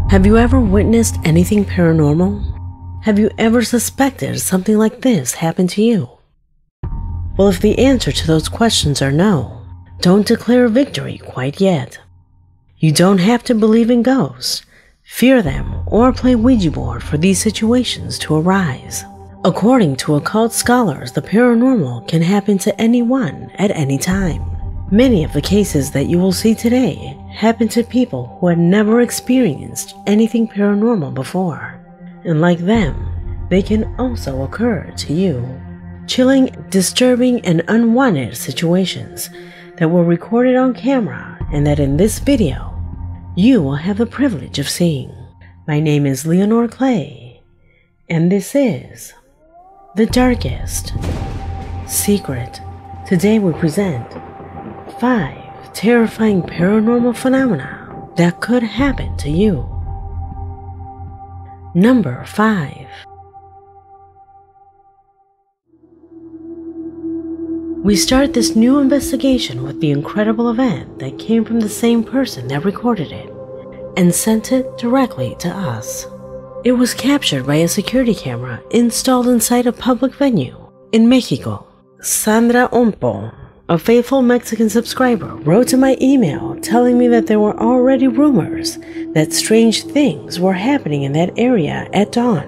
Have you ever witnessed anything paranormal? Have you ever suspected something like this happened to you? Well, if the answer to those questions are no, don't declare victory quite yet. You don't have to believe in ghosts, fear them, or play Ouija board for these situations to arise. According to occult scholars, the paranormal can happen to anyone at any time. Many of the cases that you will see today happen to people who had never experienced anything paranormal before. And like them, they can also occur to you. Chilling, disturbing, and unwanted situations that were recorded on camera and that in this video, you will have the privilege of seeing. My name is Leonore Clay, and this is The Darkest Secret. Today we present 5 terrifying paranormal phenomena that could happen to you. Number 5. We start this new investigation with the incredible event that came from the same person that recorded it and sent it directly to us. It was captured by a security camera installed inside a public venue in Mexico. Sandra Ompo, a faithful Mexican subscriber, wrote to my email telling me that there were already rumors that strange things were happening in that area at dawn.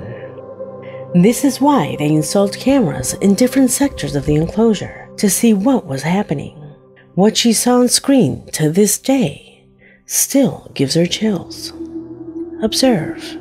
This is why they installed cameras in different sectors of the enclosure to see what was happening. What she saw on screen to this day still gives her chills. Observe.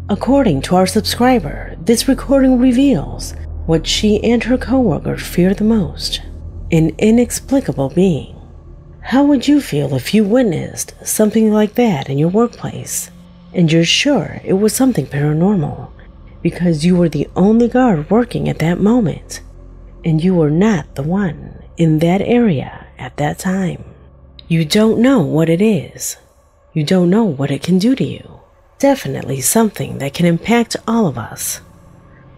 According to our subscriber, this recording reveals what she and her coworker fear the most: an inexplicable being. How would you feel if you witnessed something like that in your workplace, and you're sure it was something paranormal because you were the only guard working at that moment, and you were not the one in that area at that time? You don't know what it is. You don't know what it can do to you. Definitely something that can impact all of us,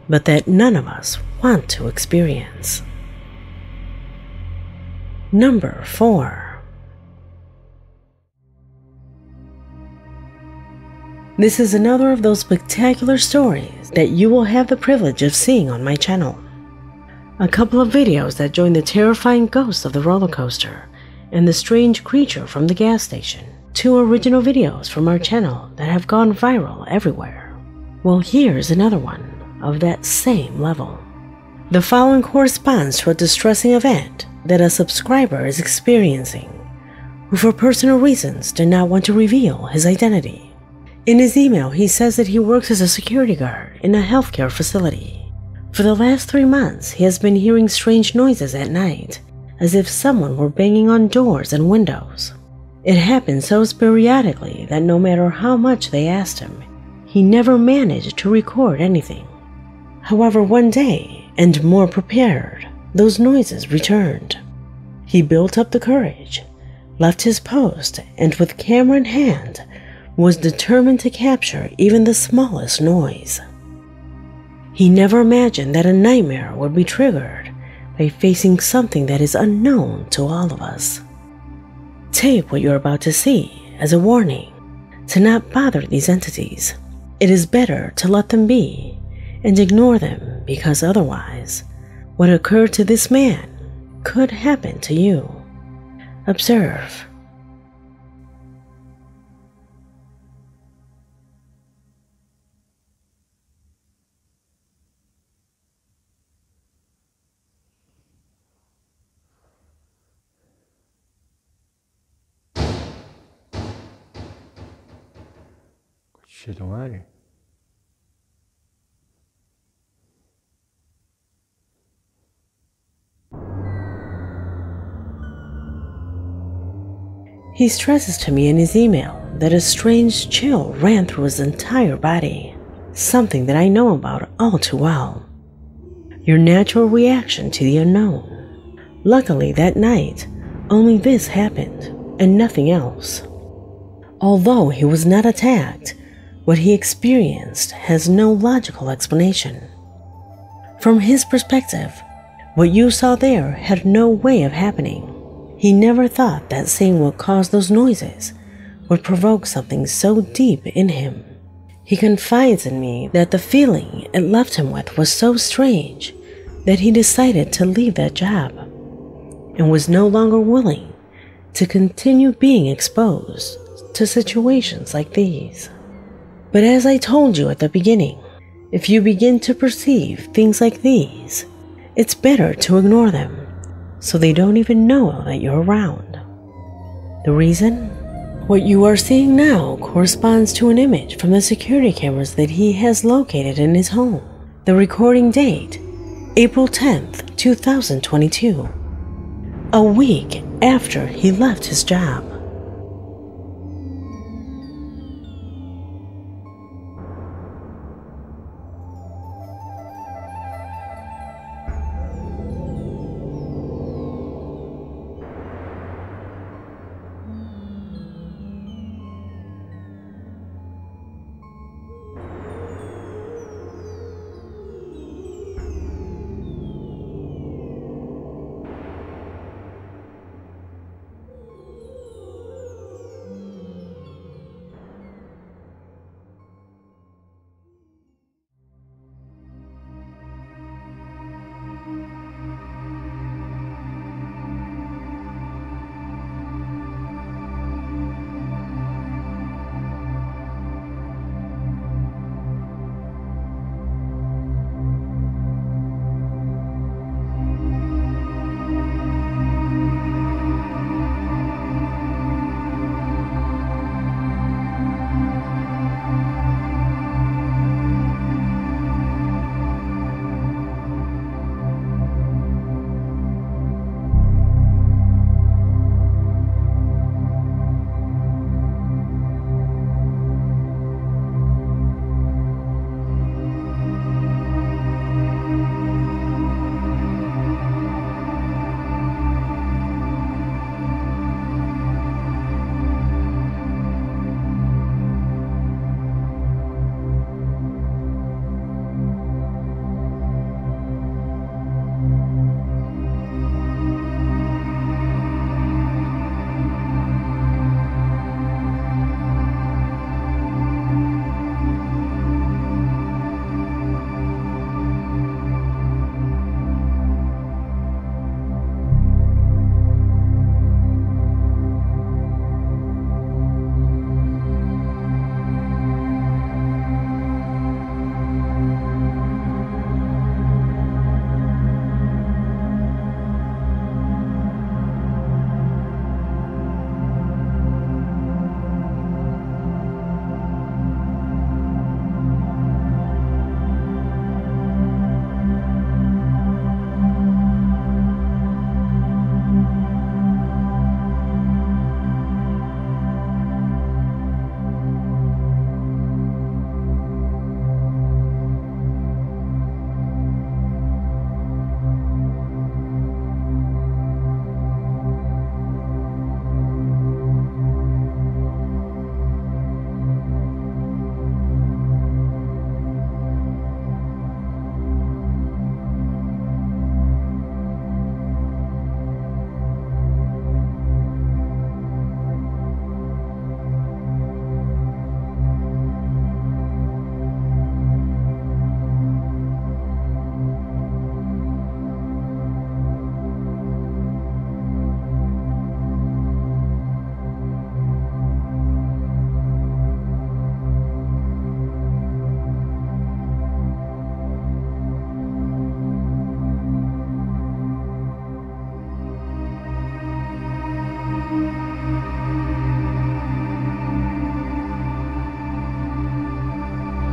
but that none of us want to experience. Number 4. This is another of those spectacular stories that you will have the privilege of seeing on my channel. A couple of videos that join the terrifying ghost of the roller coaster and the strange creature from the gas station. 2 original videos from our channel that have gone viral everywhere. Well, here's another one of that same level. The following corresponds to a distressing event that a subscriber is experiencing, who for personal reasons did not want to reveal his identity. In his email, he says that he works as a security guard in a healthcare facility. For the last 3 months, he has been hearing strange noises at night, as if someone were banging on doors and windows. It happened so sporadically that no matter how much they asked him, he never managed to record anything. However, one day, and more prepared, those noises returned. He built up the courage, left his post, and with camera in hand, was determined to capture even the smallest noise. He never imagined that a nightmare would be triggered by facing something that is unknown to all of us. Take what you're about to see as a warning to not bother these entities. It is better to let them be and ignore them, because otherwise, what occurred to this man could happen to you. Observe. Shit, madre. He stresses to me in his email that a strange chill ran through his entire body, something that I know about all too well. Your natural reaction to the unknown. Luckily, that night, only this happened, and nothing else. Although he was not attacked, what he experienced has no logical explanation. From his perspective, what you saw there had no way of happening. He never thought that seeing what caused those noises would provoke something so deep in him. He confides in me that the feeling it left him with was so strange that he decided to leave that job and was no longer willing to continue being exposed to situations like these. But as I told you at the beginning, if you begin to perceive things like these, it's better to ignore them so they don't even know that you're around. The reason? What you are seeing now corresponds to an image from the security cameras that he has located in his home. The recording date, April 10th, 2022, a week after he left his job.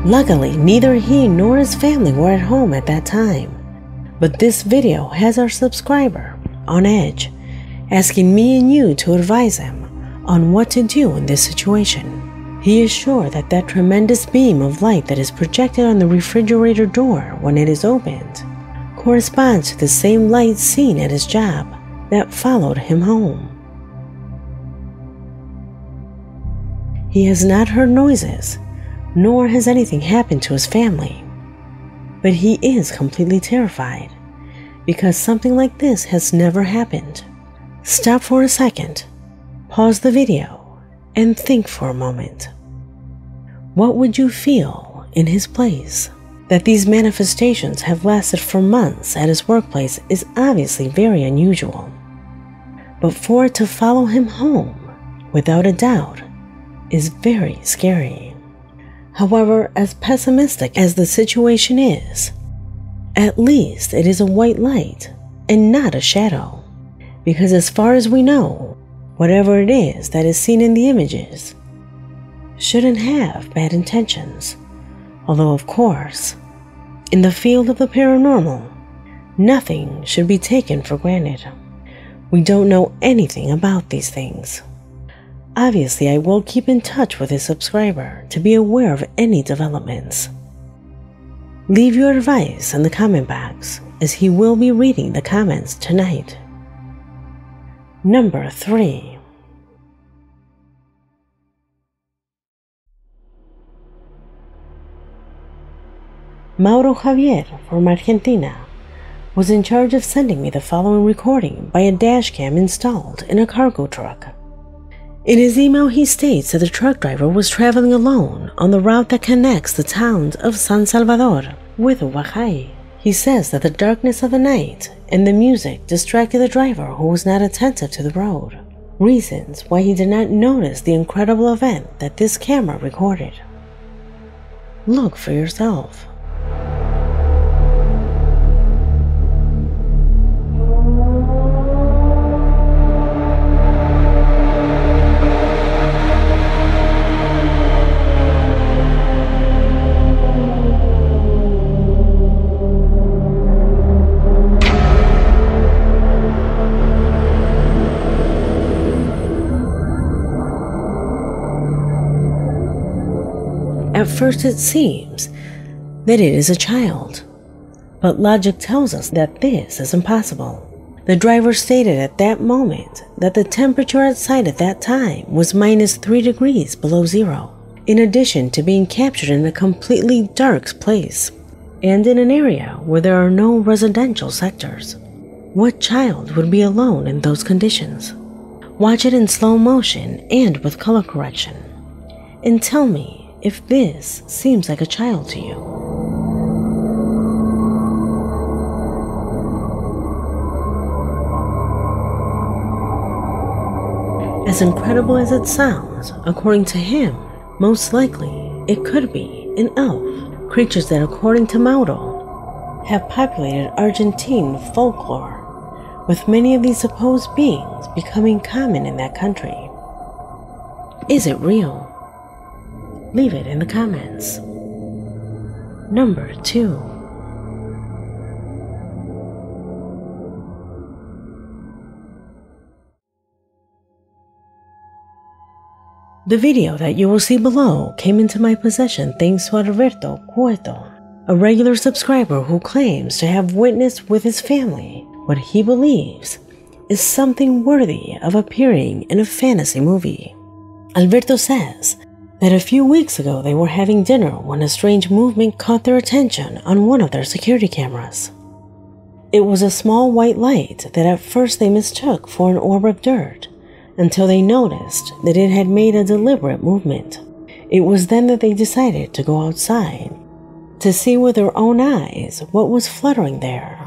Luckily, neither he nor his family were at home at that time. But this video has our subscriber on edge, asking me and you to advise him on what to do in this situation. He is sure that that tremendous beam of light that is projected on the refrigerator door when it is opened corresponds to the same light seen at his job that followed him home. He has not heard noises, nor has anything happened to his family, but he is completely terrified because something like this has never happened. Stop for a second, pause the video, and think for a moment. What would you feel in his place? That these manifestations have lasted for months at his workplace is obviously very unusual. But for it to follow him home, without a doubt, is very scary. However, as pessimistic as the situation is, at least it is a white light and not a shadow. Because as far as we know, whatever it is that is seen in the images shouldn't have bad intentions. Although, of course, in the field of the paranormal, nothing should be taken for granted. We don't know anything about these things. Obviously, I will keep in touch with his subscriber to be aware of any developments. Leave your advice in the comment box, as he will be reading the comments tonight. Number 3. Mauro Javier from Argentina was in charge of sending me the following recording by a dashcam installed in a cargo truck. In his email, he states that the truck driver was traveling alone on the route that connects the towns of San Salvador with Huajay. He says that the darkness of the night and the music distracted the driver, who was not attentive to the road. Reasons why he did not notice the incredible event that this camera recorded. Look for yourself. At first it seems that it is a child, but logic tells us that this is impossible. The driver stated at that moment that the temperature outside at that time was -3 degrees below zero, in addition to being captured in a completely dark place and in an area where there are no residential sectors. What child would be alone in those conditions? Watch it in slow motion and with color correction, and tell me if this seems like a child to you. As incredible as it sounds, according to him, most likely it could be an elf, creatures that, according to Mauro, have populated Argentine folklore, with many of these supposed beings becoming common in that country. Is it real? Leave it in the comments. Number 2. The video that you will see below came into my possession thanks to Alberto Cueto, a regular subscriber who claims to have witnessed with his family what he believes is something worthy of appearing in a fantasy movie. Alberto says that a few weeks ago they were having dinner when a strange movement caught their attention on one of their security cameras. It was a small white light that at first they mistook for an orb of dirt, until they noticed that it had made a deliberate movement. It was then that they decided to go outside to see with their own eyes what was fluttering there.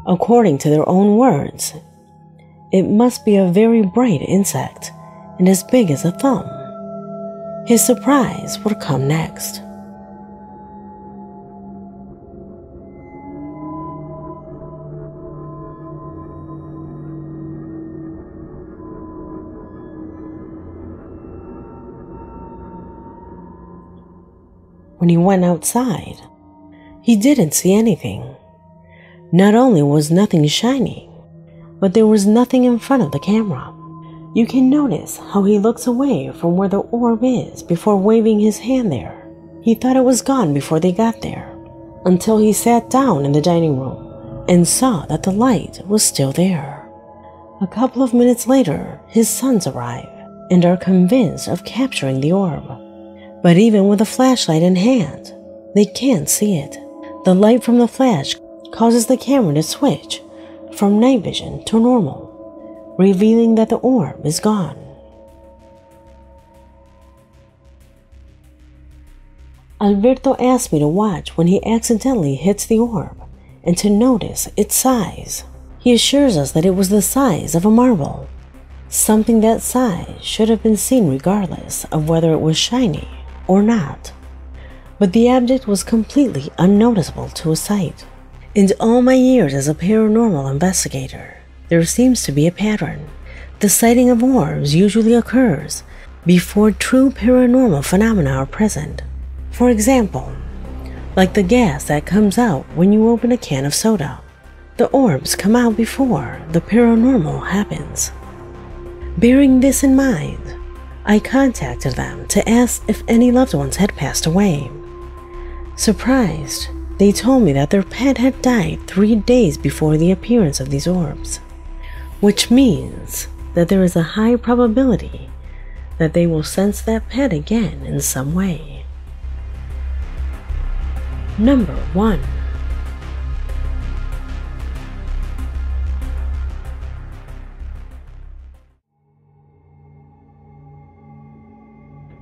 According to their own words, it must be a very bright insect and as big as a thumb. His surprise would come next. When he went outside, he didn't see anything. Not only was nothing shining, but there was nothing in front of the camera. You can notice how he looks away from where the orb is before waving his hand there. He thought it was gone before they got there, until he sat down in the dining room and saw that the light was still there. A couple of minutes later, his sons arrive and are convinced of capturing the orb. But even with a flashlight in hand, they can't see it. The light from the flash causes the camera to switch from night vision to normal, revealing that the orb is gone. Alberto asked me to watch when he accidentally hits the orb and to notice its size. He assures us that it was the size of a marble. Something that size should have been seen regardless of whether it was shiny or not. But the object was completely unnoticeable to a sight. In all my years as a paranormal investigator, there seems to be a pattern. The sighting of orbs usually occurs before true paranormal phenomena are present. For example, like the gas that comes out when you open a can of soda. The orbs come out before the paranormal happens. Bearing this in mind, I contacted them to ask if any loved ones had passed away. Surprised, they told me that their pet had died 3 days before the appearance of these orbs, which means that there is a high probability that they will sense that pet again in some way. Number 1.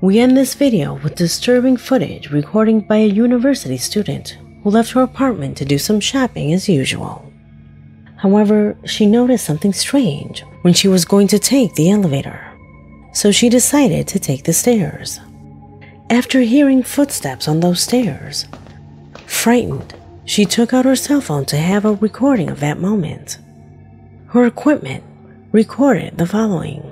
We end this video with disturbing footage recorded by a university student who left her apartment to do some shopping as usual. However, she noticed something strange when she was going to take the elevator, so she decided to take the stairs. After hearing footsteps on those stairs, frightened, she took out her cell phone to have a recording of that moment. Her equipment recorded the following.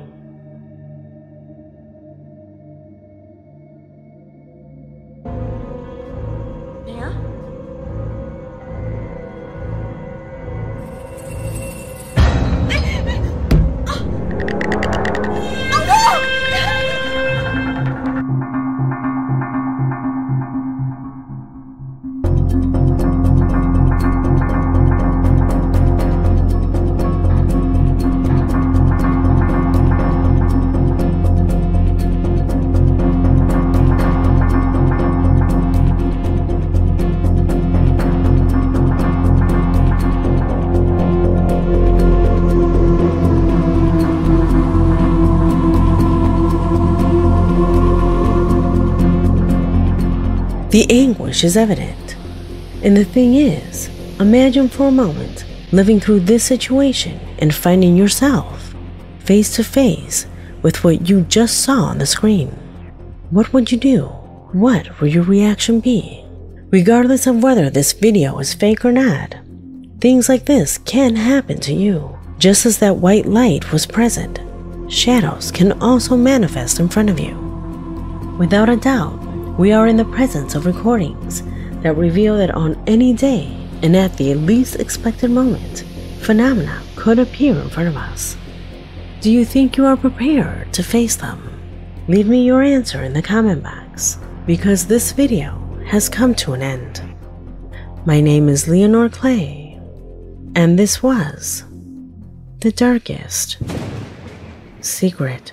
The anguish is evident. And the thing is, imagine for a moment living through this situation and finding yourself face to face with what you just saw on the screen. What would you do? What would your reaction be? Regardless of whether this video is fake or not, things like this can happen to you. Just as that white light was present, shadows can also manifest in front of you. Without a doubt, we are in the presence of recordings that reveal that on any day and at the least expected moment, phenomena could appear in front of us. Do you think you are prepared to face them? Leave me your answer in the comment box, because this video has come to an end. My name is Leonore Clay, and this was The Darkest Secret.